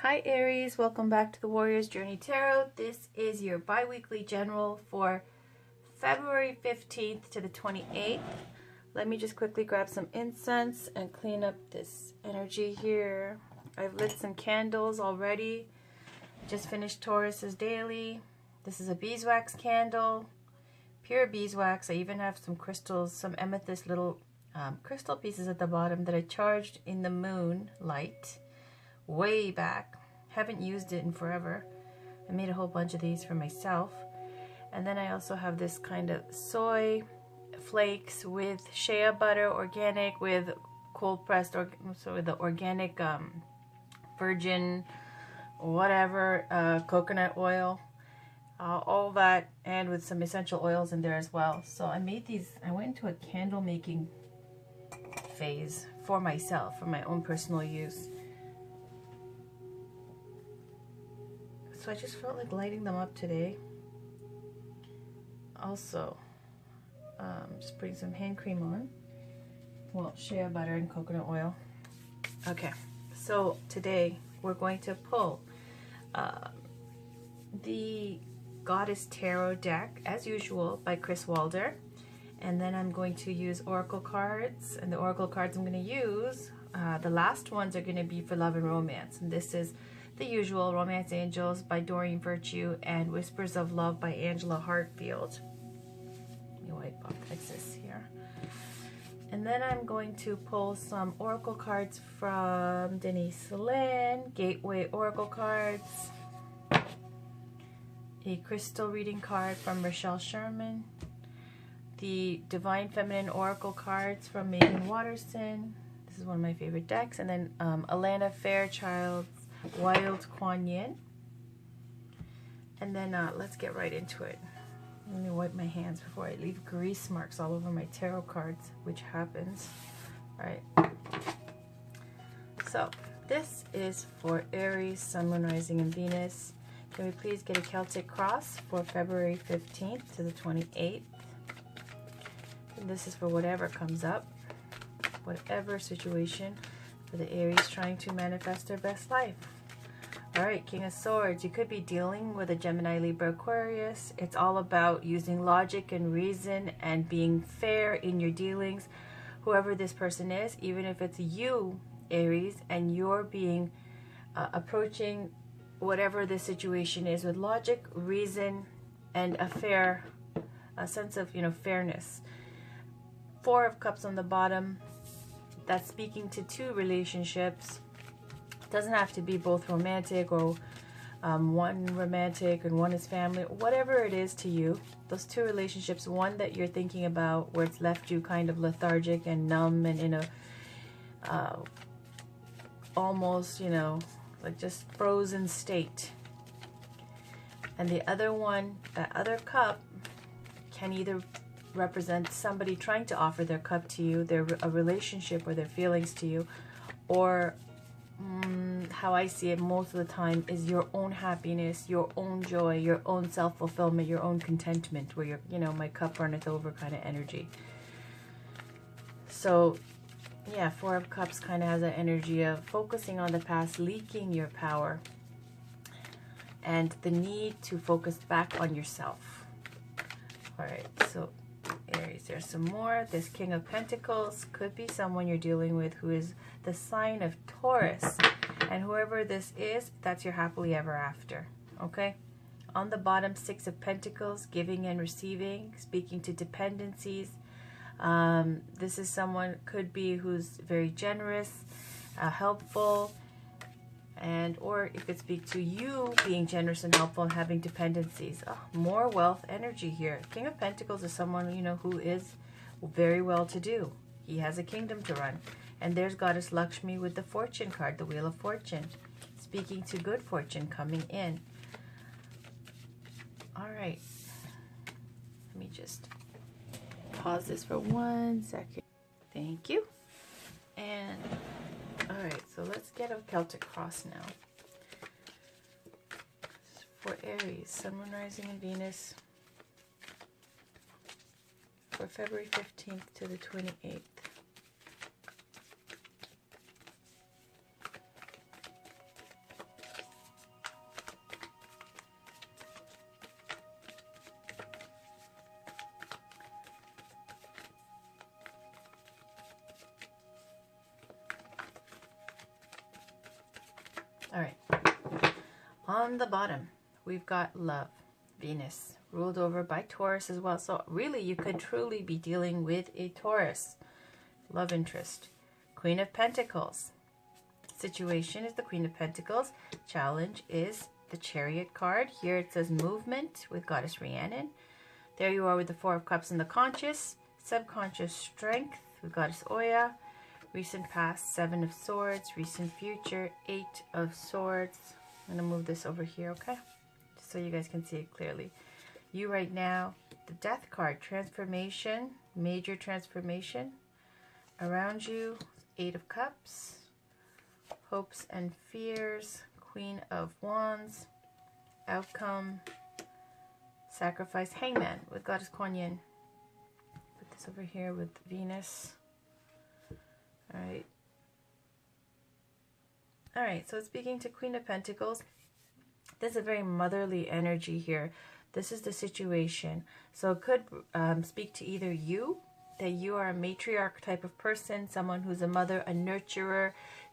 Hi Aries, welcome back to the Warrior's Journey Tarot. This is your bi-weekly general for February 15th to the 28th. Let me just quickly grab some incense and clean up this energy here. I've lit some candles already. Just finished Taurus's daily. This is a beeswax candle, pure beeswax. I even have some crystals, some amethyst little crystal pieces at the bottom that I charged in the moon light way back. Haven't used it in forever. I made a whole bunch of these for myself. And then I also have this kind of soy flakes with shea butter, organic, with cold pressed, so with the organic virgin whatever coconut oil, all that, and with some essential oils in there as well. So I made these. I went into a candle making phase for myself, for my own personal use. So I just felt like lighting them up today. Also, just putting some hand cream on. Well, shea butter and coconut oil. Okay, so today we're going to pull the Goddess Tarot deck, as usual, by Chris Walder. And then I'm going to use oracle cards. And the oracle cards I'm going to use, the last ones are going to be for love and romance. And this is the usual Romance Angels by Doreen Virtue and Whispers of Love by Angela Hartfield. Let me wipe off excess here. And then I'm going to pull some oracle cards from Denise Lynn, Gateway Oracle cards, a crystal reading card from Rochelle Sherman, the Divine Feminine Oracle cards from Megan Watterson. This is one of my favorite decks. And then Alana Fairchild's Wild Kuan Yin. And then let's get right into it. Let me wipe my hands before I leave grease marks all over my tarot cards, which happens. All right. So this is for Aries, Sun, Moon, Rising, and Venus. Can we please get a Celtic cross for February 15th to the 28th? And this is for whatever comes up, whatever situation for the Aries trying to manifest their best life. All right, King of Swords. You could be dealing with a Gemini, Libra, Aquarius. It's all about using logic and reason and being fair in your dealings. Whoever this person is, even if it's you, Aries, and you're being approaching whatever the situation is with logic, reason, and a sense of, fairness. Four of Cups on the bottom. That's speaking to two relationships. Doesn't have to be both romantic or one romantic and one is family. Whatever it is to you, those two relationships, one that you're thinking about where it's left you kind of lethargic and numb and in a almost, like just frozen state. And the other one, that other cup, can either represent somebody trying to offer their cup to you, a relationship or their feelings to you, or how I see it most of the time is your own happiness, your own joy, your own self-fulfillment, your own contentment, where you're, my cup runneth over kind of energy. So yeah, Four of Cups kind of has an energy of focusing on the past, leaking your power, and the need to focus back on yourself. All right, so Aries, there's some more. This King of Pentacles could be someone you're dealing with who is the sign of Taurus. And whoever this is, that's your happily ever after. Okay? On the bottom, Six of Pentacles, giving and receiving, speaking to dependencies. This is someone, could be, who's very generous, helpful, and or it could speak to you being generous and helpful and having dependencies. Oh, more wealth energy here. King of Pentacles is someone, who is very well to do. He has a kingdom to run. And there's Goddess Lakshmi with the Fortune card, the Wheel of Fortune, speaking to good fortune coming in. All right. Let me just pause this for 1 second. Thank you. And all right, so let's get a Celtic cross now. For Aries, Sun, Moon, Rising, and Venus for February 15th to the 28th. All right. On the bottom, we've got love, Venus, ruled over by Taurus as well. So really, you could truly be dealing with a Taurus love interest. Queen of Pentacles. Situation is the Queen of Pentacles. Challenge is the Chariot card. Here it says movement with Goddess Rhiannon. There you are with the Four of Cups in the conscious. Subconscious strength with Goddess Oya. Recent past, Seven of Swords. Recent future, Eight of Swords. I'm going to move this over here, okay? Just so you guys can see it clearly. You right now, the Death card, transformation, major transformation. Around you, Eight of Cups, hopes and fears, Queen of Wands, outcome, sacrifice, Hangman with Goddess Kuan Yin. Put this over here with Venus. All right. All right, so speaking to Queen of Pentacles, there's a very motherly energy here. This is the situation. So it could speak to either you, that you are a matriarch type of person, someone who's a mother, a nurturer,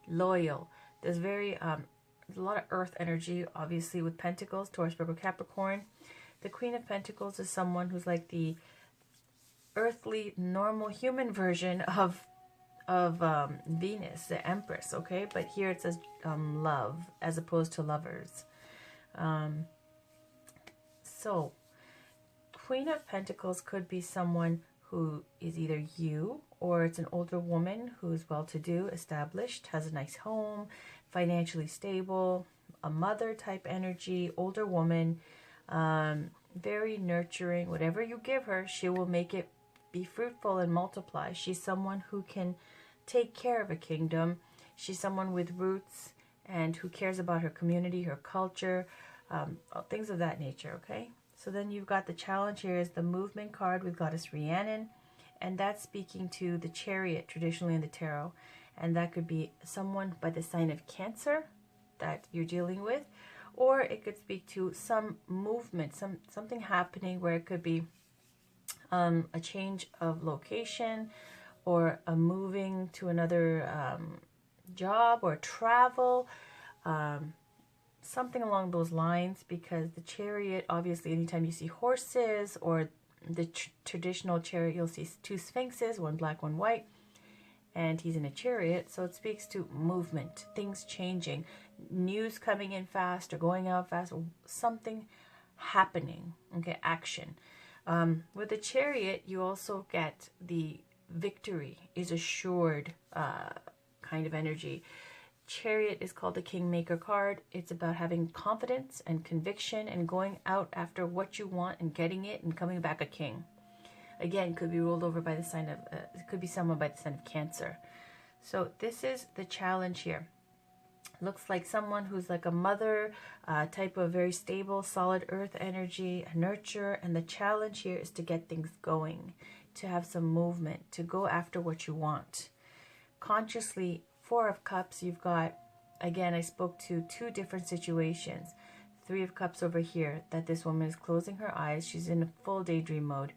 loyal. There's there's a lot of earth energy, obviously, with Pentacles, Taurus, Virgo, Capricorn. The Queen of Pentacles is someone who's like the earthly, normal, human version of Venus, the Empress, okay? But here it says love as opposed to lovers. So, Queen of Pentacles could be someone who is either you, or it's an older woman who's well-to-do, established, has a nice home, financially stable, a mother type energy, older woman, very nurturing. Whatever you give her, she will make it be fruitful and multiply. She's someone who can take care of a kingdom. She's someone with roots and who cares about her community, her culture, things of that nature, okay? So then you've got the challenge here is the movement card with Goddess Rhiannon, and that's speaking to the Chariot traditionally in the tarot, and that could be someone by the sign of Cancer that you're dealing with, or it could speak to some movement, something happening where it could be a change of location, or a moving to another job, or travel, something along those lines, because the Chariot, obviously, anytime you see horses or the traditional chariot, you'll see two sphinxes, one black, one white, and he's in a chariot, so it speaks to movement, things changing, news coming in fast or going out fast, or something happening, okay, action. With the Chariot, you also get the victory is assured kind of energy. Chariot is called the Kingmaker card. It's about having confidence and conviction and going out after what you want and getting it and coming back a king. Again, could be ruled over by the sign of, it could be someone by the sign of Cancer. So this is the challenge here. Looks like someone who's like a mother, type of very stable, solid earth energy, a nurturer. And the challenge here is to get things going, to have some movement, to go after what you want. Consciously, Four of Cups, you've got, again, I spoke to two different situations. Three of Cups over here, that this woman is closing her eyes. She's in a full daydream mode.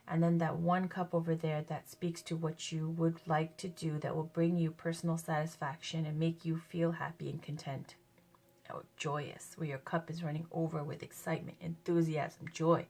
And then that one cup over there that speaks to what you would like to do that will bring you personal satisfaction and make you feel happy and content. Or joyous, where your cup is running over with excitement, enthusiasm, joy.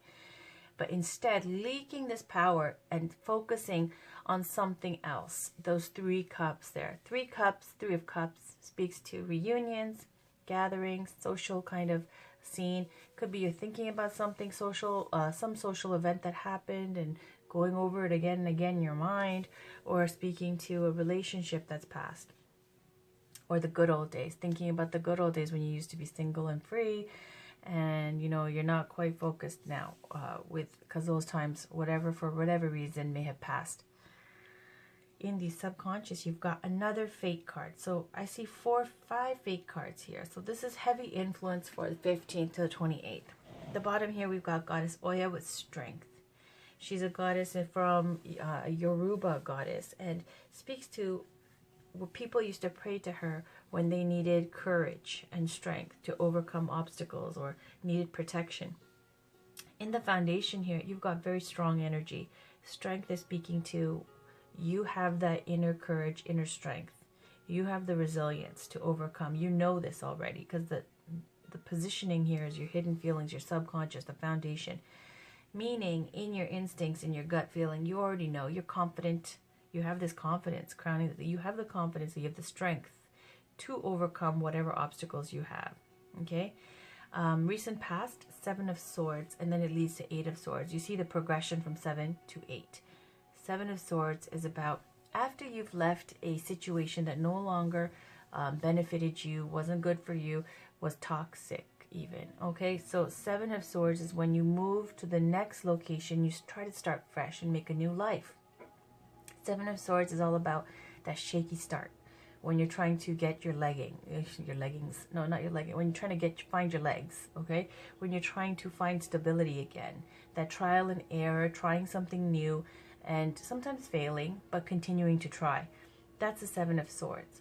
But instead, leaking this power and focusing on something else. Those three cups there. Three cups, Three of Cups speaks to reunions, gatherings, social kind of scene. Could be you're thinking about something social, some social event that happened and going over it again and again in your mind, or speaking to a relationship that's passed, or the good old days, thinking about the good old days when you used to be single and free, and you know you're not quite focused now because those times, for whatever reason, may have passed. In the subconscious, you've got another fate card. So I see 5 fate cards here. So this is heavy influence for the 15th to the 28th. The bottom here, we've got Goddess Oya with strength. She's a goddess from a Yoruba goddess, and speaks to what people used to pray to her when they needed courage and strength to overcome obstacles or needed protection. In the foundation here, you've got very strong energy. Strength is speaking to you have that inner courage, inner strength. You have the resilience to overcome. You know this already, because the positioning here is your hidden feelings, your subconscious, the foundation. Meaning, in your instincts, in your gut feeling, you already know. You're confident. You have this confidence, crowning. You have the confidence, you have the strength to overcome whatever obstacles you have. Okay? Recent past, 7 of Swords, and then it leads to 8 of Swords. You see the progression from 7 to 8. 7 of Swords is about after you've left a situation that no longer benefited you, wasn't good for you, was toxic even. Okay, so 7 of Swords is when you move to the next location, you try to start fresh and make a new life. 7 of Swords is all about that shaky start. When you're trying to get your leggings, no, not your legging, when you're trying to find your legs, okay? When you're trying to find stability again, that trial and error, trying something new, and sometimes failing, but continuing to try. That's the 7 of Swords.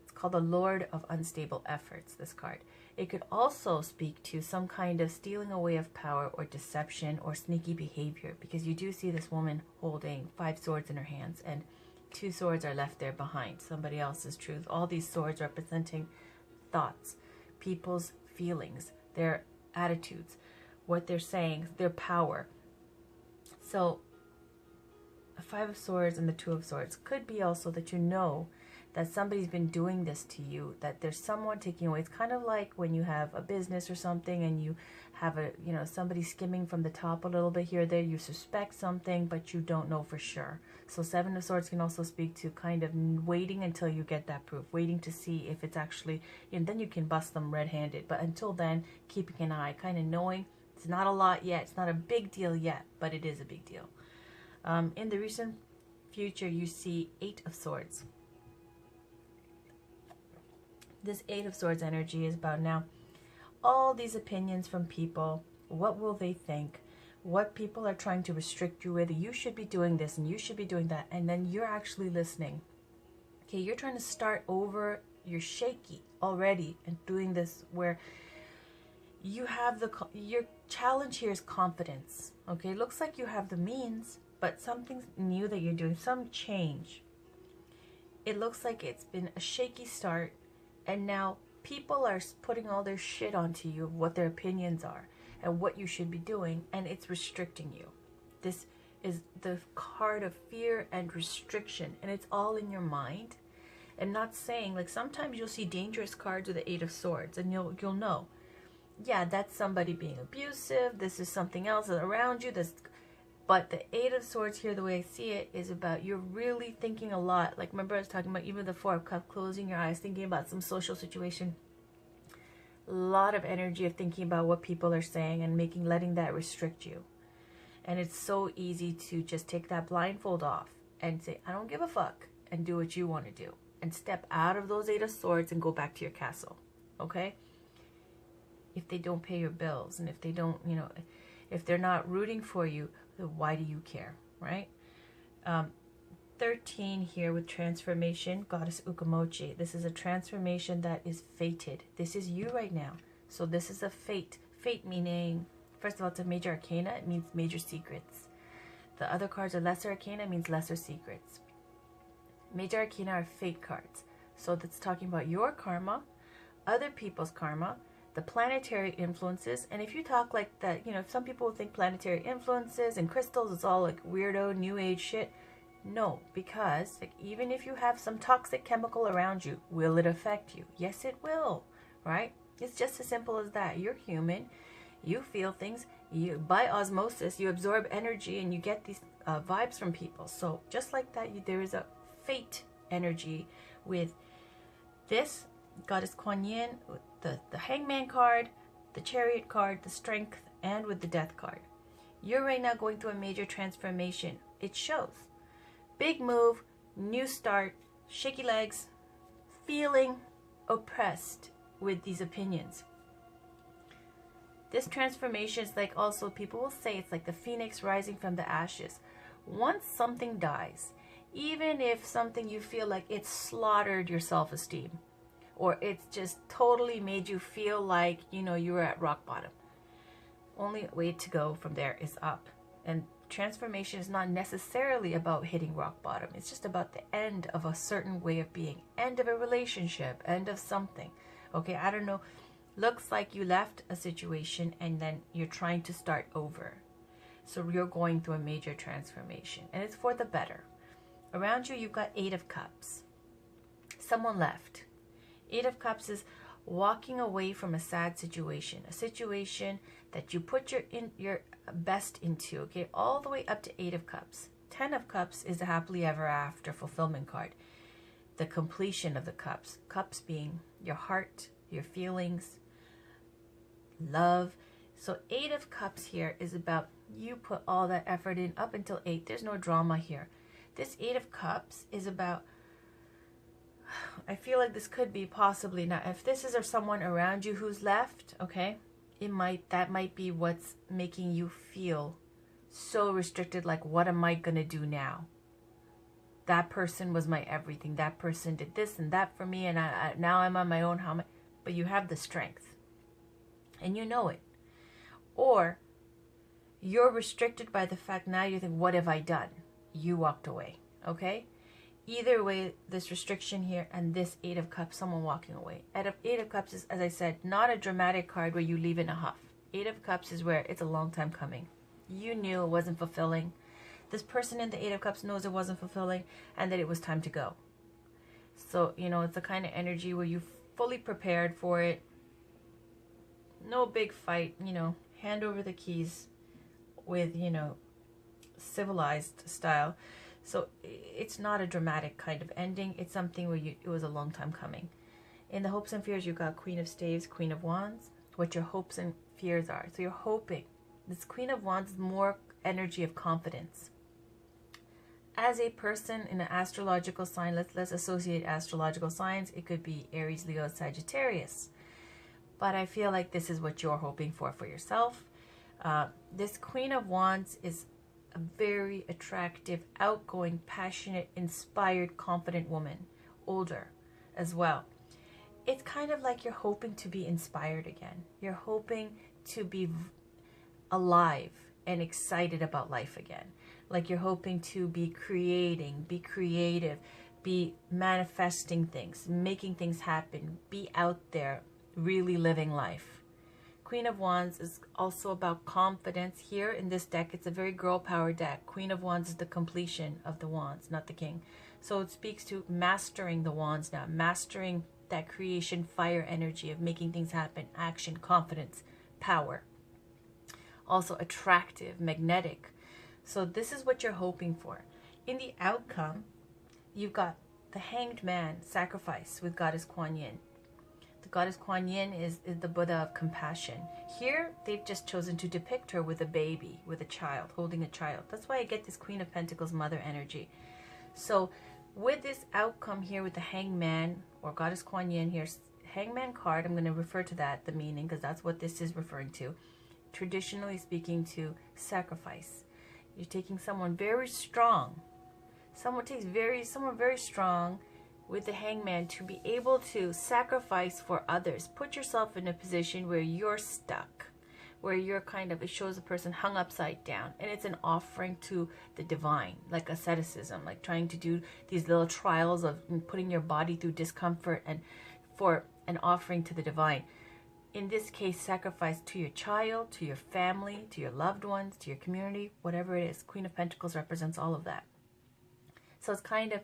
It's called the Lord of Unstable Efforts, this card. It could also speak to some kind of stealing away of power or deception or sneaky behavior, because you do see this woman holding 5 swords in her hands, and 2 swords are left there behind, somebody else's truth. All these swords representing thoughts, people's feelings, their attitudes, what they're saying, their power. So the 5 of Swords and the 2 of Swords could be also that you know that somebody's been doing this to you, that there's someone taking away. It's kind of like when you have a business or something and you have somebody skimming from the top a little bit here or there. You suspect something, but you don't know for sure. So 7 of Swords can also speak to kind of waiting until you get that proof, waiting to see if it's actually, and then you can bust them red-handed. But until then, keeping an eye, kind of knowing it's not a lot yet, it's not a big deal yet, but it is a big deal. In the recent future, you see 8 of Swords. This 8 of Swords energy is about now all these opinions from people. What will they think? What people are trying to restrict you with. You should be doing this and you should be doing that. And then you're actually listening. Okay, you're trying to start over. You're shaky already and doing this where you have your challenge here is confidence. Okay, it looks like you have the means, but something new that you're doing, some change. It looks like it's been a shaky start. And now people are putting all their shit onto you of what their opinions are and what you should be doing, and it's restricting you. This is the card of fear and restriction, and it's all in your mind. And not saying, like, sometimes you'll see dangerous cards with the 8 of Swords, and you'll know, yeah, that's somebody being abusive. This is something else around you. But the 8 of Swords here, the way I see it, is about you're really thinking a lot. Like, remember I was talking about even the 4 of Cups, closing your eyes, thinking about some social situation. A lot of energy of thinking about what people are saying and letting that restrict you. And it's so easy to just take that blindfold off and say, I don't give a fuck, and do what you want to do. And step out of those 8 of Swords and go back to your castle. Okay? If they don't pay your bills, and if they don't, if they're not rooting for you, why do you care, right? 13 here with transformation, Goddess Ukamochi. This is a transformation that is fated. This is you right now. So this is a fate. Fate meaning, first of all, it's a major arcana. It means major secrets. The other cards are lesser arcana, means lesser secrets. Major arcana are fate cards. So that's talking about your karma, other people's karma, the planetary influences. And if you talk like that, some people think planetary influences and crystals is all like weirdo new age shit. No, because like, even if you have some toxic chemical around you, will it affect you? Yes, it will, right? It's just as simple as that. You're human. You feel things. By osmosis, you absorb energy and you get these vibes from people. So just like that, there is a fate energy with this Goddess Kuan Yin, the Hangman card, the Chariot card, the Strength, and with the Death card. You're right now going through a major transformation. It shows. Big move, new start, shaky legs, feeling oppressed with these opinions. This transformation is like also, people will say it's like the phoenix rising from the ashes. Once something dies, even if something you feel like it's slaughtered your self-esteem, or it's just totally made you feel like, you were at rock bottom. Only way to go from there is up. And transformation is not necessarily about hitting rock bottom. It's just about the end of a certain way of being, end of a relationship, end of something. Okay, I don't know. Looks like you left a situation and then you're trying to start over. So you're going through a major transformation and it's for the better. Around you, you've got 8 of Cups. Someone left. 8 of Cups is walking away from a sad situation, a situation that you put your best into, okay, all the way up to 8 of Cups. 10 of Cups is a happily ever after fulfillment card, the completion of the cups. Cups being your heart, your feelings, love. So 8 of Cups here is about you put all that effort in up until 8. There's no drama here. This 8 of Cups is about, I feel like this could be possibly, now if this is someone around you who's left, okay, that might be what's making you feel so restricted, like what am I gonna do now? That person was my everything. That person did this and that for me, and now I'm on my own. But you have the strength and you know it. Or you're restricted by the fact now you think, what have I done? You walked away, okay? Either way, this restriction here and this 8 of Cups, someone walking away. 8 of Cups is, as I said, not a dramatic card where you leave in a huff. 8 of Cups is where it's a long time coming. You knew it wasn't fulfilling. This person in the 8 of Cups knows it wasn't fulfilling and that it was time to go. So, you know, it's the kind of energy where you fully prepared for it. No big fight, you know, hand over the keys with, you know, civilized style. So it's not a dramatic kind of ending. It's something where it was a long time coming. In the hopes and fears, you got Queen of Staves, Queen of Wands, what your hopes and fears are. So you're hoping. This Queen of Wands is more energy of confidence. As a person in an astrological sign, let's associate astrological signs. It could be Aries, Leo, Sagittarius. But I feel like this is what you're hoping for yourself. This Queen of Wands is a very attractive, outgoing, passionate, inspired, confident woman, older as well. It's kind of like you're hoping to be inspired again. You're hoping to be alive and excited about life again. Like you're hoping to be creating, be creative, be manifesting things, making things happen, be out there, really living life. Queen of Wands is also about confidence. Here in this deck, it's a very girl power deck. Queen of Wands is the completion of the wands, not the king. So it speaks to mastering the wands now, mastering that creation, fire energy of making things happen, action, confidence, power. Also attractive, magnetic. So this is what you're hoping for. In the outcome, you've got the Hanged Man, sacrifice with Goddess Kuan Yin. The Goddess Kuan Yin is the Buddha of compassion. Here, they've just chosen to depict her with a baby, with a child, holding a child. That's why I get this Queen of Pentacles mother energy. So with this outcome here with the Hangman or Goddess Kuan Yin here, Hangman card, I'm going to refer to that, the meaning, because that's what this is referring to. Traditionally speaking, to sacrifice. You're taking someone very strong. Someone very strong with the Hangman to be able to sacrifice for others. Put yourself in a position where you're stuck, where you're kind of, it shows a person hung upside down, and it's an offering to the divine, like asceticism, like trying to do these little trials of putting your body through discomfort and for an offering to the divine. In this case, sacrifice to your child, to your family, to your loved ones, to your community, whatever it is. Queen of Pentacles represents all of that. So it's kind of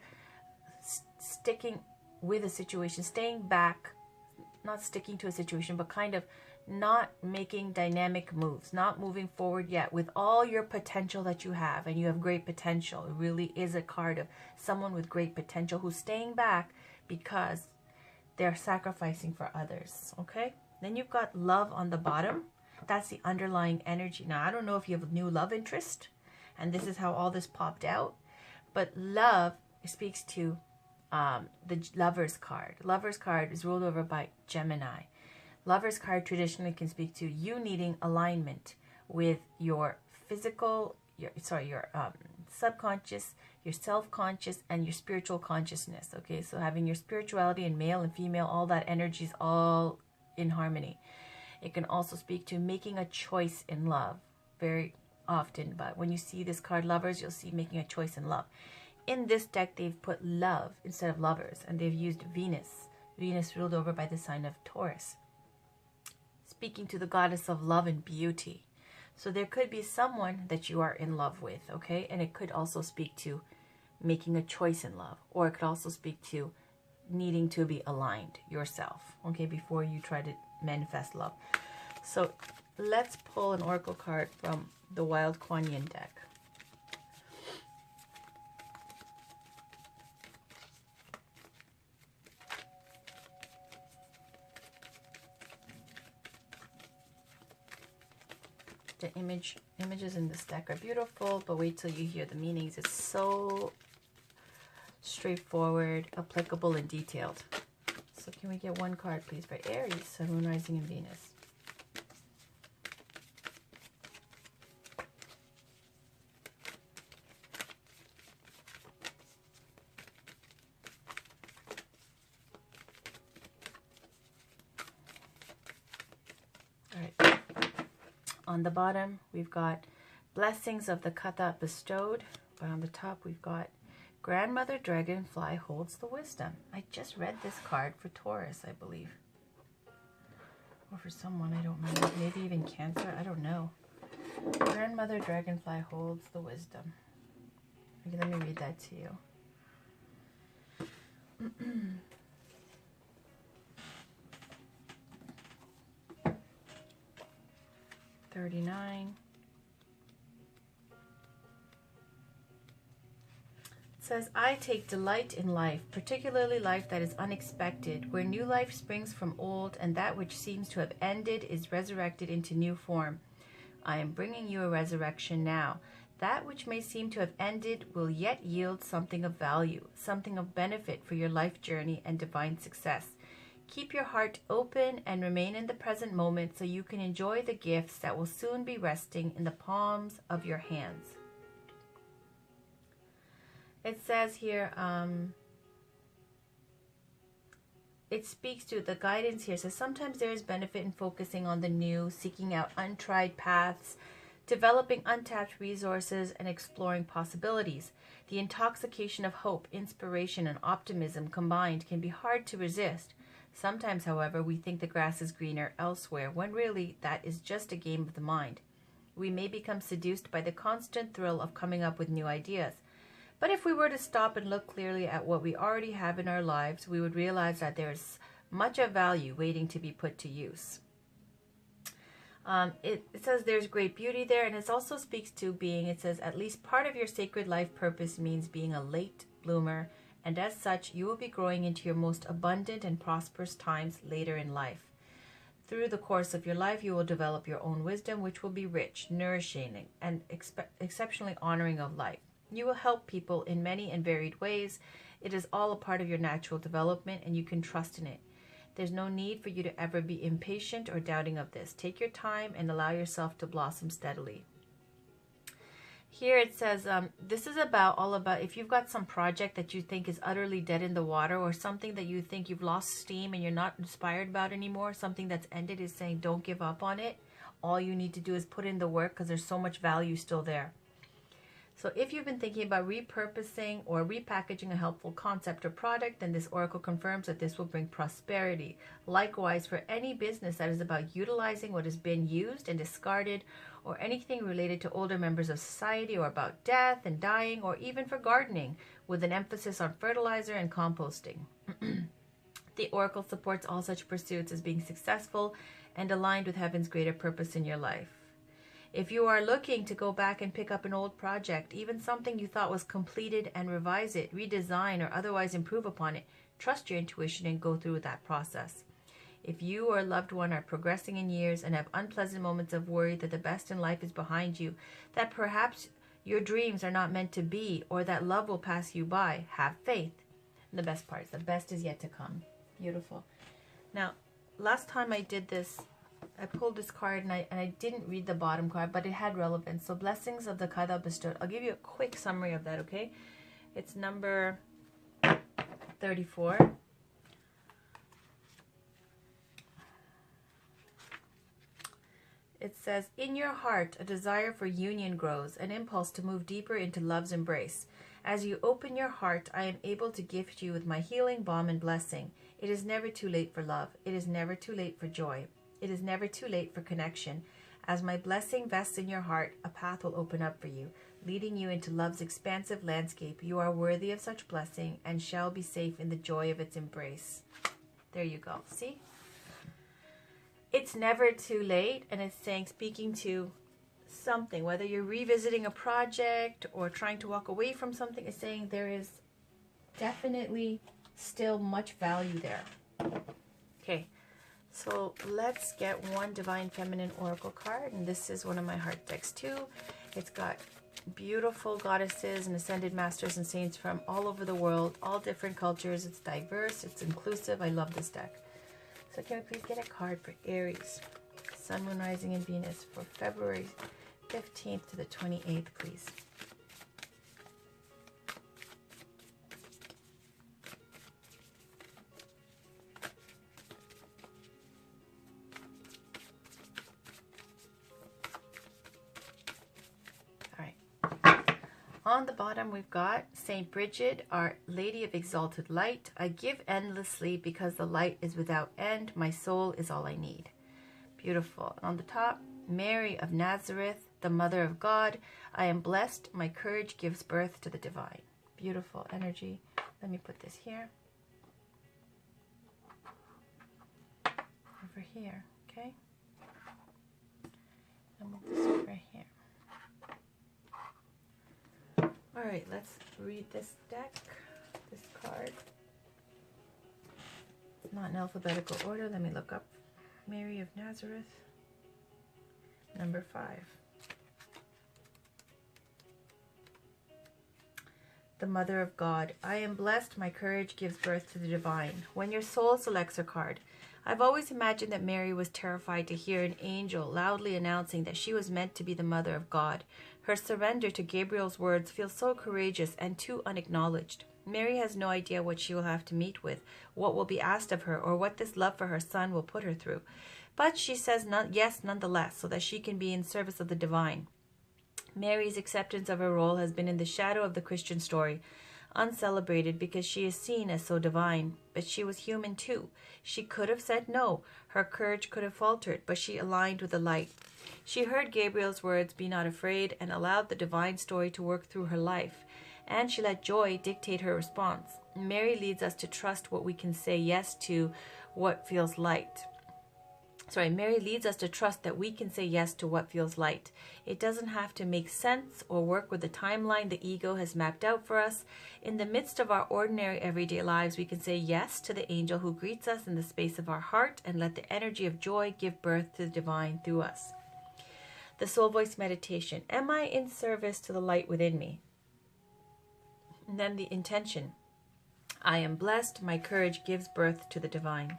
sticking with a situation, staying back, not sticking to a situation, but kind of not making dynamic moves, not moving forward yet with all your potential that you have. And you have great potential. It really is a card of someone with great potential who's staying back because they're sacrificing for others. Okay? Then you've got love on the bottom. That's the underlying energy. Now, I don't know if you have a new love interest, and this is how all this popped out. But love speaks to the Lover's card. Lover's card is ruled over by Gemini. Lover's card traditionally can speak to you needing alignment with your physical, your subconscious, your self-conscious, and your spiritual consciousness. Okay, so having your spirituality and male and female, all that energy is all in harmony. It can also speak to making a choice in love. Very often, but when you see this card, lovers, you'll see making a choice in love. In this deck, they've put love instead of lovers, and they've used Venus. Venus ruled over by the sign of Taurus, speaking to the goddess of love and beauty. So there could be someone that you are in love with, okay? And it could also speak to making a choice in love, or it could also speak to needing to be aligned yourself, okay, before you try to manifest love. So let's pull an oracle card from the Wild Kuan Yin deck. The images in this deck are beautiful, but wait till you hear the meanings. It's so straightforward, applicable, and detailed. So can we get one card, please, for Aries, Sun, Moon, Rising, and Venus? All right. On the bottom, we've got blessings of the Kata bestowed. But on the top, we've got Grandmother Dragonfly holds the wisdom. I just read this card for Taurus, I believe. Or for someone, I don't remember. Maybe even Cancer, I don't know. Grandmother Dragonfly holds the wisdom. Okay, let me read that to you. 39. It says, I take delight in life, particularly life that is unexpected, where new life springs from old, and that which seems to have ended is resurrected into new form. I am bringing you a resurrection now. That which may seem to have ended will yet yield something of value, something of benefit for your life journey and divine success. Keep your heart open and remain in the present moment so you can enjoy the gifts that will soon be resting in the palms of your hands. It says here, it speaks to the guidance here. So sometimes there is benefit in focusing on the new, seeking out untried paths, developing untapped resources, and exploring possibilities. The intoxication of hope, inspiration, and optimism combined can be hard to resist. Sometimes, however, we think the grass is greener elsewhere, when really that is just a game of the mind. We may become seduced by the constant thrill of coming up with new ideas. But if we were to stop and look clearly at what we already have in our lives, we would realize that there is much of value waiting to be put to use. It says there's great beauty there, and it also speaks to being, it says, at least part of your sacred life purpose means being a late bloomer, and as such, you will be growing into your most abundant and prosperous times later in life. Through the course of your life, you will develop your own wisdom, which will be rich, nourishing, and exceptionally honoring of life. You will help people in many and varied ways. It is all a part of your natural development, and you can trust in it. There's no need for you to ever be impatient or doubting of this. Take your time and allow yourself to blossom steadily. Here it says, this is all about if you've got some project that you think is utterly dead in the water, or something that you think you've lost steam and you're not inspired about anymore, something that's ended, is saying don't give up on it. All you need to do is put in the work, because there's so much value still there. So if you've been thinking about repurposing or repackaging a helpful concept or product, then this oracle confirms that this will bring prosperity. Likewise, for any business that is about utilizing what has been used and discarded, or anything related to older members of society, or about death and dying, or even for gardening, with an emphasis on fertilizer and composting. The oracle supports all such pursuits as being successful and aligned with heaven's greater purpose in your life. If you are looking to go back and pick up an old project, even something you thought was completed, and revise it, redesign, or otherwise improve upon it, trust your intuition and go through that process. If you or a loved one are progressing in years and have unpleasant moments of worry that the best in life is behind you, that perhaps your dreams are not meant to be, or that love will pass you by, have faith. And the best part is the best is yet to come. Beautiful. Now, last time I did this, I pulled this card and I didn't read the bottom card, but it had relevance. So blessings of the Kata bestowed. I'll give you a quick summary of that, okay? It's number 34. It says, in your heart, a desire for union grows, an impulse to move deeper into love's embrace. As you open your heart, I am able to gift you with my healing balm and blessing. It is never too late for love. It is never too late for joy. It is never too late for connection. As my blessing vests in your heart, a path will open up for you, leading you into love's expansive landscape. You are worthy of such blessing and shall be safe in the joy of its embrace. There you go. See? It's never too late, and it's saying, speaking to something, whether you're revisiting a project or trying to walk away from something, it's saying there is definitely still much value there. Okay, so let's get one Divine Feminine Oracle card, and this is one of my heart decks too. It's got beautiful goddesses and ascended masters and saints from all over the world, all different cultures. It's diverse, it's inclusive. I love this deck. So can we please get a card for Aries, Sun, Moon, Rising, and Venus for February 15th to the 28th, please. All right. On the bottom, we've got Saint Bridget, Our Lady of Exalted Light. I give endlessly because the light is without end. My soul is all I need. Beautiful. And on the top, Mary of Nazareth, the Mother of God. I am blessed. My courage gives birth to the divine. Beautiful energy. Let me put this here. Over here. Okay. And move this over here. All right, let's read this deck, this card. It's not in alphabetical order. Let me look up Mary of Nazareth, number 5. The Mother of God. I am blessed. My courage gives birth to the divine. When your soul selects a card, I've always imagined that Mary was terrified to hear an angel loudly announcing that she was meant to be the Mother of God. Her surrender to Gabriel's words feels so courageous and too unacknowledged. Mary has no idea what she will have to meet with, what will be asked of her, or what this love for her son will put her through. But she says yes nonetheless, so that she can be in service of the divine. Mary's acceptance of her role has been in the shadow of the Christian story, uncelebrated because she is seen as so divine. But she was human too. She could have said no. Her courage could have faltered, but she aligned with the light. She heard Gabriel's words, be not afraid, and allowed the divine story to work through her life. And she let joy dictate her response. Mary leads us to trust what we can say yes to, what feels light. Mary leads us to trust that we can say yes to what feels light. It doesn't have to make sense or work with the timeline the ego has mapped out for us. In the midst of our ordinary everyday lives, we can say yes to the angel who greets us in the space of our heart and let the energy of joy give birth to the divine through us. The Soul Voice Meditation. Am I in service to the light within me? And then the intention. I am blessed. My courage gives birth to the divine.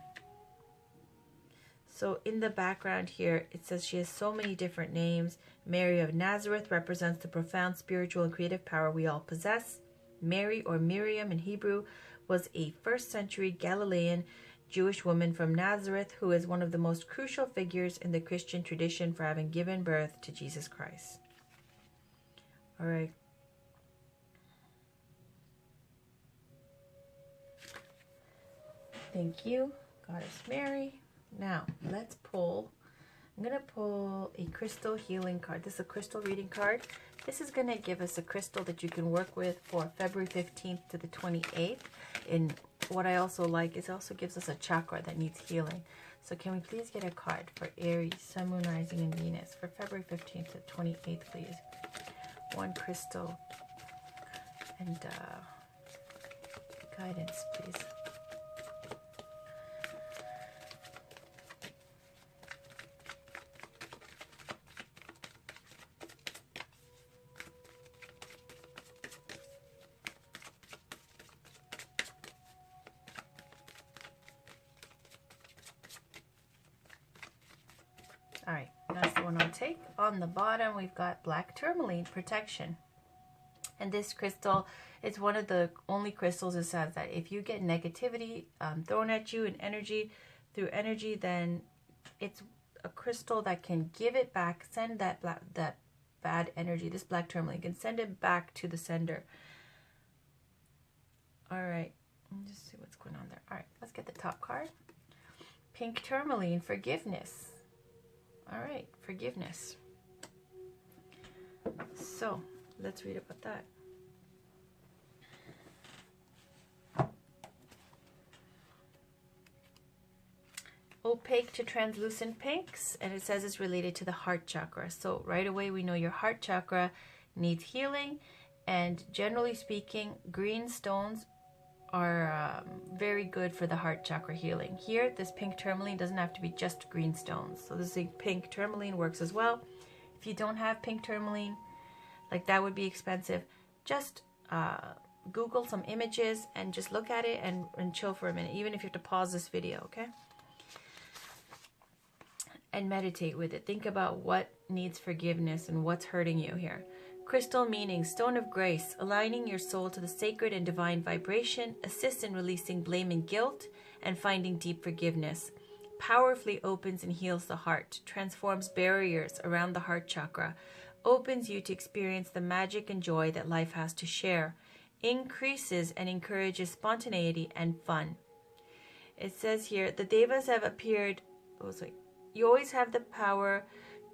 So in the background here, it says she has so many different names. Mary of Nazareth represents the profound spiritual and creative power we all possess. Mary, or Miriam in Hebrew, was a 1st century Galilean Jewish woman from Nazareth who is one of the most crucial figures in the Christian tradition for having given birth to Jesus Christ. All right. Thank you, Goddess Mary. Now, let's pull. I'm going to pull a crystal healing card. This is a crystal reading card. This is going to give us a crystal that you can work with for February 15th to the 28th. And what I also like is it also gives us a chakra that needs healing. So can we please get a card for Aries, Sun, Moon, Rising, and Venus for February 15th to the 28th, please? One crystal and guidance, please. All right, that's the one I'll take. On the bottom, we've got black tourmaline, protection. And this crystal is one of the only crystals that says that if you get negativity thrown at you and energy, then it's a crystal that can give it back, send that bad energy, this black tourmaline can send it back to the sender. All right, let me just see what's going on there. All right, let's get the top card. Pink tourmaline, forgiveness. All right, forgiveness. So let's read about that. Opaque to translucent pinks, and it says it's related to the heart chakra. So right away we know your heart chakra needs healing, and generally speaking, green stones are very good for the heart chakra healing. Here, this pink tourmaline doesn't have to be just green stones. So this pink tourmaline works as well. If you don't have pink tourmaline, like that would be expensive, just Google some images and just look at it and chill for a minute, even if you have to pause this video, okay? And meditate with it. Think about what needs forgiveness and what's hurting you here. Crystal meaning, stone of grace, aligning your soul to the sacred and divine vibration, assists in releasing blame and guilt, and finding deep forgiveness. Powerfully opens and heals the heart, transforms barriers around the heart chakra, opens you to experience the magic and joy that life has to share, increases and encourages spontaneity and fun. It says here, the devas have appeared, you always have the power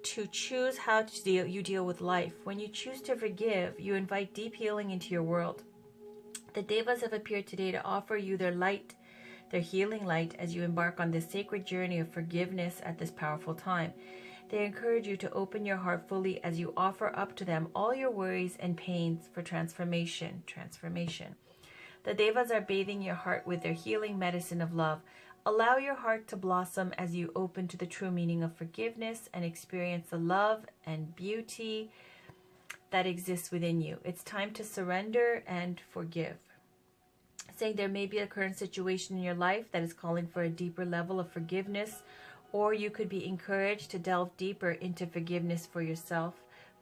to choose how to you deal with life. When you choose to forgive, you invite deep healing into your world. The devas have appeared today to offer you their light, their healing light, as you embark on this sacred journey of forgiveness at this powerful time. They encourage you to open your heart fully as you offer up to them all your worries and pains for transformation. The devas are bathing your heart with their healing medicine of love. Allow your heart to blossom as you open to the true meaning of forgiveness and experience the love and beauty that exists within you. It's time to surrender and forgive. Saying there may be a current situation in your life that is calling for a deeper level of forgiveness, or you could be encouraged to delve deeper into forgiveness for yourself.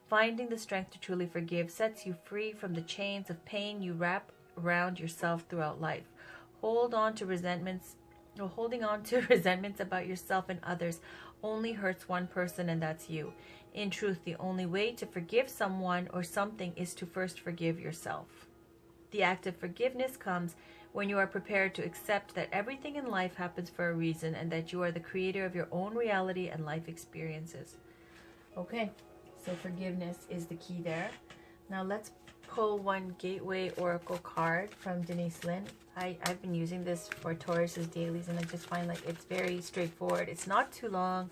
Finding the strength to truly forgive sets you free from the chains of pain you wrap around yourself throughout life. Holding on to resentments about yourself and others only hurts one person, and that's you. In truth, the only way to forgive someone or something is to first forgive yourself. The act of forgiveness comes when you are prepared to accept that everything in life happens for a reason and that you are the creator of your own reality and life experiences. Okay, so forgiveness is the key there. Now let's pull one Gateway Oracle card from Denise Lynn. I've been using this for Taurus's dailies, and I just find like it's very straightforward. It's not too long,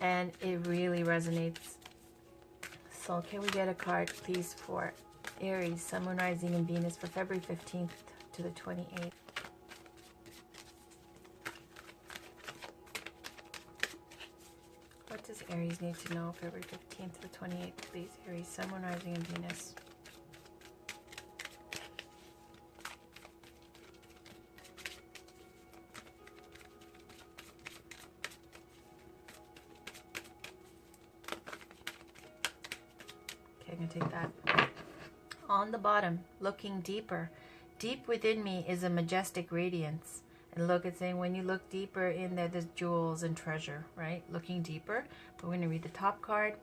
and it really resonates. So can we get a card, please, for Aries, Sun, Moon, Rising, and Venus for February 15th to the 28th? What does Aries need to know February 15th to the 28th, please? Aries, Sun, Moon, Rising, and Venus. I'm going to take that. On the bottom, looking deeper. Deep within me is a majestic radiance. And look, it's saying when you look deeper in there, there's jewels and treasure, right? Looking deeper. But we're going to read the top card.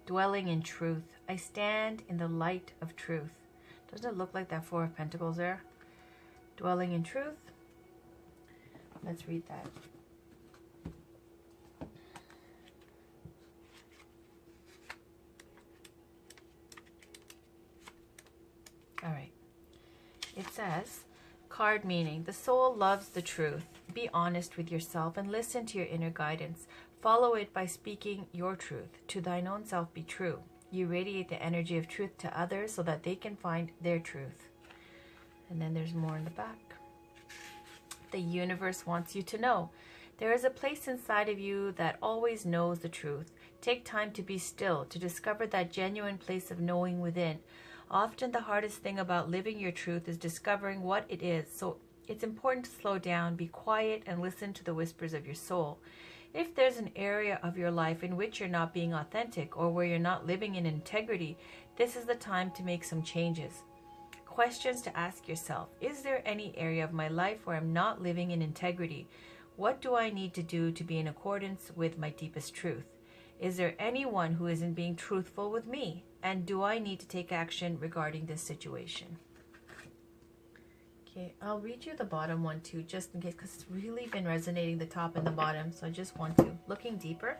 Dwelling in truth. I stand in the light of truth. Doesn't it look like that Four of Pentacles there? Dwelling in truth. Let's read that. All right. It says, card meaning, the soul loves the truth. Be honest with yourself and listen to your inner guidance. Follow it by speaking your truth. To thine own self be true. You radiate the energy of truth to others so that they can find their truth. And then there's more in the back. The universe wants you to know. There is a place inside of you that always knows the truth. Take time to be still, to discover that genuine place of knowing within. Often the hardest thing about living your truth is discovering what it is. So it's important to slow down, be quiet, and listen to the whispers of your soul. If there's an area of your life in which you're not being authentic or where you're not living in integrity, this is the time to make some changes. Questions to ask yourself. Is there any area of my life where I'm not living in integrity? What do I need to do to be in accordance with my deepest truth? Is there anyone who isn't being truthful with me? And do I need to take action regarding this situation? Okay, I'll read you the bottom one too, just in case, because it's really been resonating, the top and the bottom. So I just want to, looking deeper.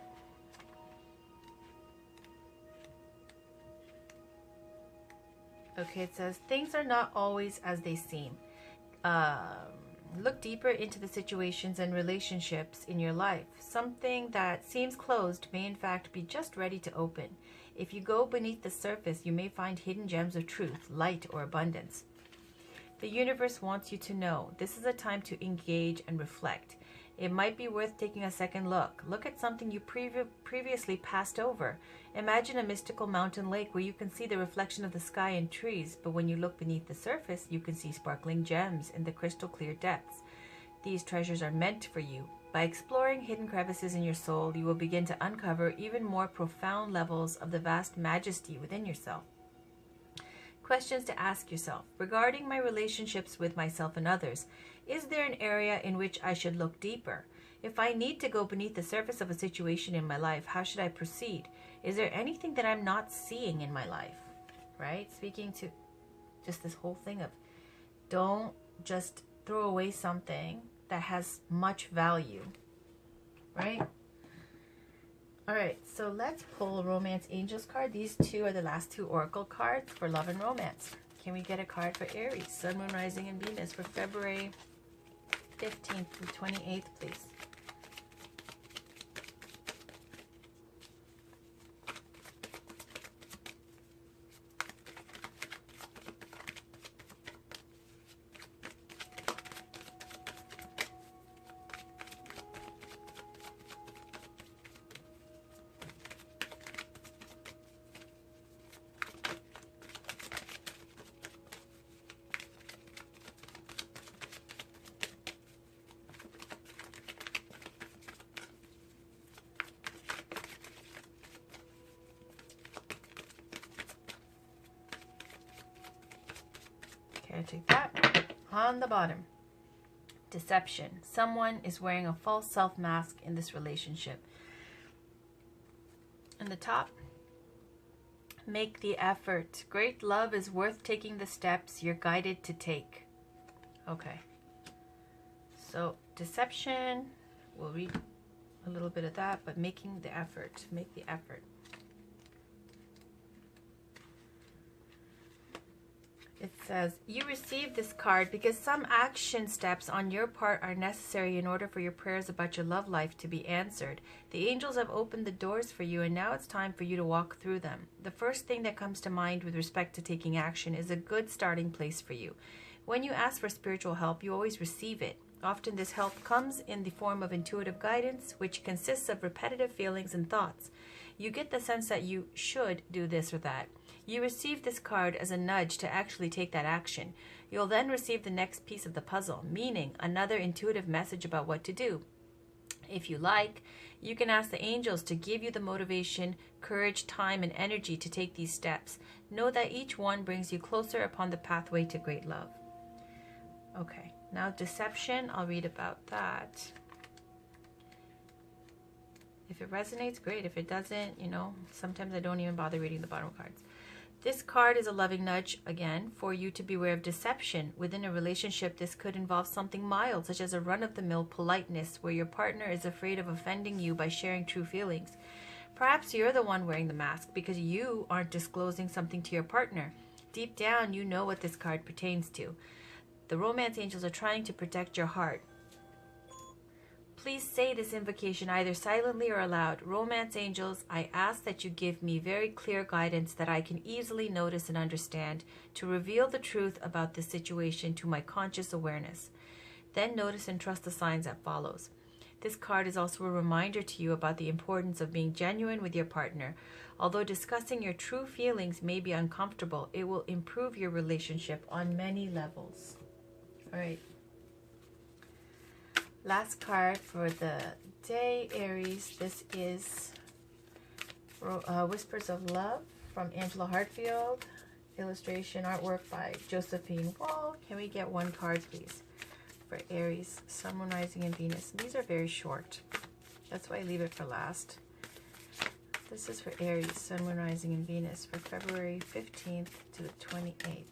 Okay, it says, things are not always as they seem. Look deeper into the situations and relationships in your life. Something that seems closed may in fact be just ready to open. If you go beneath the surface, you may find hidden gems of truth, light, or abundance. The universe wants you to know this is a time to engage and reflect. It might be worth taking a second look. Look at something you previously passed over. Imagine a mystical mountain lake where you can see the reflection of the sky and trees, but when you look beneath the surface, you can see sparkling gems in the crystal clear depths. These treasures are meant for you. By exploring hidden crevices in your soul, you will begin to uncover even more profound levels of the vast majesty within yourself. Questions to ask yourself. Regarding my relationships with myself and others, is there an area in which I should look deeper? If I need to go beneath the surface of a situation in my life, how should I proceed? Is there anything that I'm not seeing in my life? Right? Speaking to just this whole thing of don't just throw away something that has much value. Right? All right, so let's pull Romance Angels card. These two are the last two oracle cards for love and romance. Can we get a card for Aries, Sun, Moon, Rising, and Venus for February 15th through 28th, please? Okay, take that. On the bottom, deception. Someone is wearing a false self mask in this relationship. And the top, make the effort. Great love is worth taking the steps you're guided to take. Okay. So deception, we'll read a little bit of that, but making the effort. Make the effort. It says, you receive this card because some action steps on your part are necessary in order for your prayers about your love life to be answered. The angels have opened the doors for you, and now it's time for you to walk through them. The first thing that comes to mind with respect to taking action is a good starting place for you. When you ask for spiritual help, you always receive it. Often this help comes in the form of intuitive guidance, which consists of repetitive feelings and thoughts. You get the sense that you should do this or that. You receive this card as a nudge to actually take that action. You'll then receive the next piece of the puzzle, meaning another intuitive message about what to do. If you like, you can ask the angels to give you the motivation, courage, time, and energy to take these steps. Know that each one brings you closer upon the pathway to great love. Okay, now deception, I'll read about that. If it resonates, great. If it doesn't, you know, sometimes I don't even bother reading the bottom cards. This card is a loving nudge, again, for you to beware of deception. Within a relationship, this could involve something mild, such as a run-of-the-mill politeness, where your partner is afraid of offending you by sharing true feelings. Perhaps you're the one wearing the mask because you aren't disclosing something to your partner. Deep down, you know what this card pertains to. The romance angels are trying to protect your heart. Please say this invocation either silently or aloud. Romance angels, I ask that you give me very clear guidance that I can easily notice and understand to reveal the truth about this situation to my conscious awareness. Then notice and trust the signs that follows. This card is also a reminder to you about the importance of being genuine with your partner. Although discussing your true feelings may be uncomfortable, it will improve your relationship on many levels. All right. Last card for the day, Aries. This is Whispers of Love from Angela Hartfield. Illustration, artwork by Josephine Wall. Can we get one card, please, for Aries, Sun, Moon, Rising, and Venus. These are very short. That's why I leave it for last. This is for Aries, Sun, Moon, Rising, and Venus for February 15th to the 28th.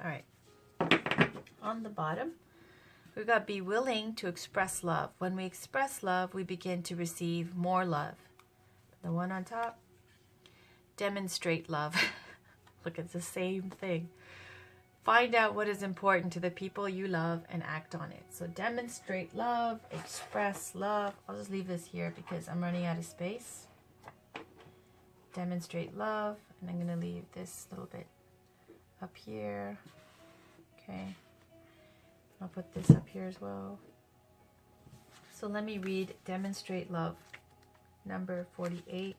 All right, on the bottom, we've got be willing to express love. When we express love, we begin to receive more love. The one on top, demonstrate love. Look, it's the same thing. Find out what is important to the people you love and act on it. So demonstrate love, express love. I'll just leave this here because I'm running out of space. Demonstrate love, and I'm going to leave this little bit up here. Okay, I'll put this up here as well. So let me read Demonstrate Love, number 48.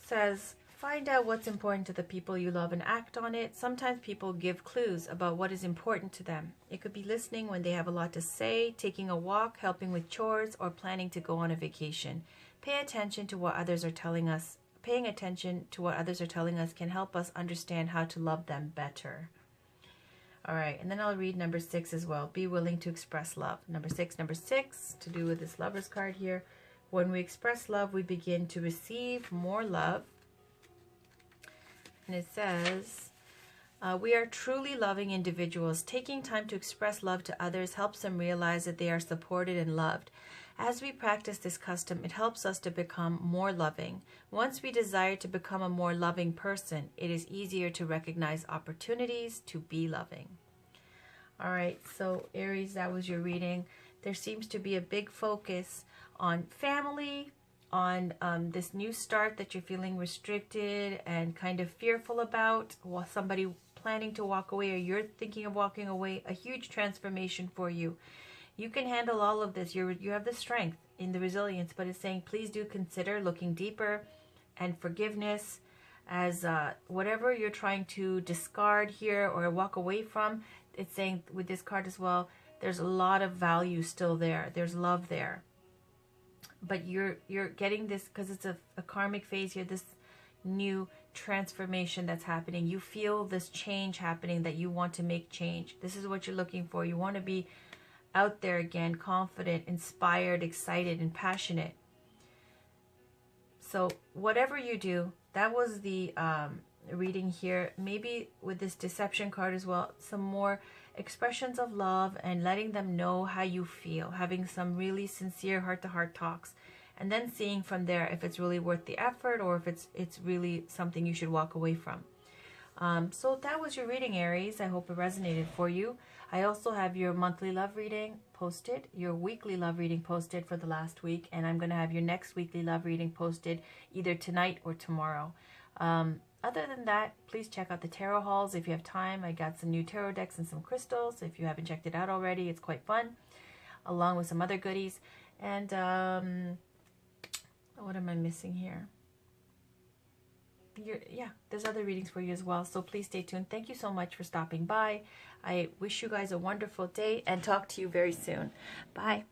Says, find out what's important to the people you love and act on it. Sometimes people give clues about what is important to them. It could be listening when they have a lot to say, taking a walk, helping with chores, or planning to go on a vacation. Pay attention to what others are telling us. Paying attention to what others are telling us can help us understand how to love them better. All right, and then I'll read number 6 as well. Be willing to express love. Number 6, to do with this Lover's card here. When we express love, we begin to receive more love. And it says, we are truly loving individuals. Taking time to express love to others helps them realize that they are supported and loved. As we practice this custom, it helps us to become more loving. Once we desire to become a more loving person, it is easier to recognize opportunities to be loving. All right, so Aries, that was your reading. There seems to be a big focus on family, on this new start that you're feeling restricted and kind of fearful about, while somebody planning to walk away or you're thinking of walking away, a huge transformation for you. You can handle all of this. You have the strength in the resilience, but it's saying please do consider looking deeper and forgiveness as whatever you're trying to discard here or walk away from. It's saying with this card as well, there's a lot of value still there. There's love there. But you're getting this because it's a karmic phase here, this new transformation that's happening. You feel this change happening that you want to make change. This is what you're looking for. You want to be out there again, confident, inspired, excited, and passionate. So whatever you do, that was the reading here. Maybe with this deception card as well, some more expressions of love and letting them know how you feel, having some really sincere heart-to-heart talks, and then seeing from there if it's really worth the effort or if it's really something you should walk away from. So that was your reading, Aries. I hope it resonated for you. I also have your monthly love reading posted, your weekly love reading posted for the last week, and I'm going to have your next weekly love reading posted either tonight or tomorrow. Other than that, please check out the tarot hauls if you have time. I got some new tarot decks and some crystals. If you haven't checked it out already, it's quite fun, along with some other goodies. And what am I missing here? Yeah, there's other readings for you as well, so please stay tuned. Thank you so much for stopping by. I wish you guys a wonderful day and talk to you very soon. Bye.